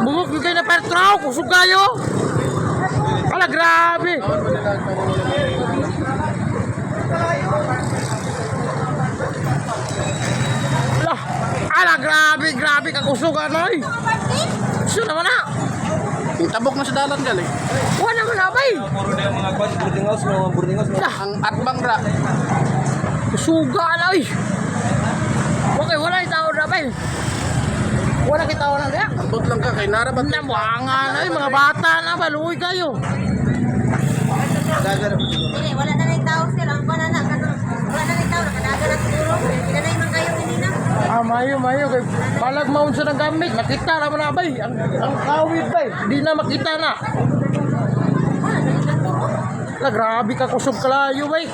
Bugok kayo na pertraw, kusog kayo. Ala, grabe. Ala, grabe kakusog anoy. Sino naman na? Tabok na sa dalan gali. Wala naman na bay. Puro na yung mga boarding house no, ang atbang ra. Kusuga anoy. Okay, wala itaw na bay. Wala kita na diyan. Ambot lang ka kay narabat. Nabuangan ay mga bata na baluy kayo. Dili, wala na yung tao sir. Ang wala na yung tao. Nakadaga na siguro. Pinanay man kayo hindi na. Mayo kay palag maun sa ng gamit. Makita naman na bay. Ang kawit bay. Hindi na makita na. La, grabe ka kusog kalayo bay.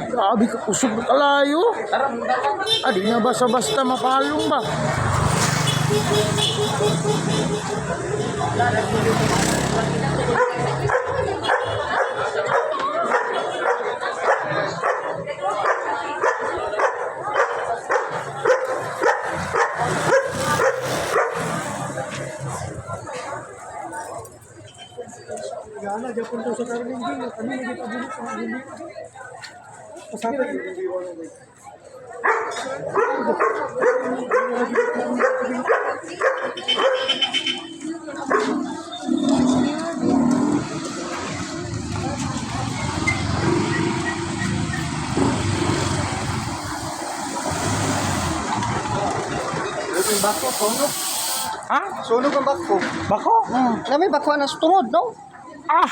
Grabe ka kusog na kalayo. Di na basta-basta mapalong ba? Gana, dia pun sa karning din. Kami nagpabulit sa hindi. Pasabi. Bako, sunog. Ha? Sunog ang bako. Bako? Kami bako na sunod, no? Ah!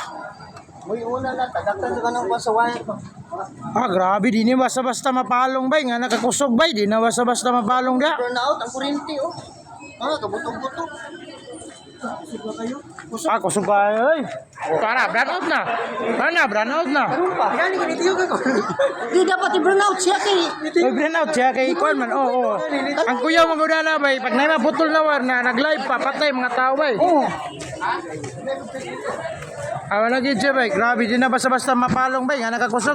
May una na, tadaktan sa kanang pasawan. Grabe, di na basta-basta mapalong bay. Nga nakakusog bay, di na basta-basta mapalong da. Burn out ang kuryente, oh. Kabutong-butong. Kusog kayo, ay. Tara, brand out na. Brand out na. Yan, ganito ko. Di dapat i-burn out siya kay... May brand out siya kay Kwan man, oo. Ang kuya maguna na bay, pag na maputol na war na, nag-live pa, patay mga tao bay. Oo. Awa na gid siya bay, grabe, di na basta-basta mapalong bay, nga nakakusog.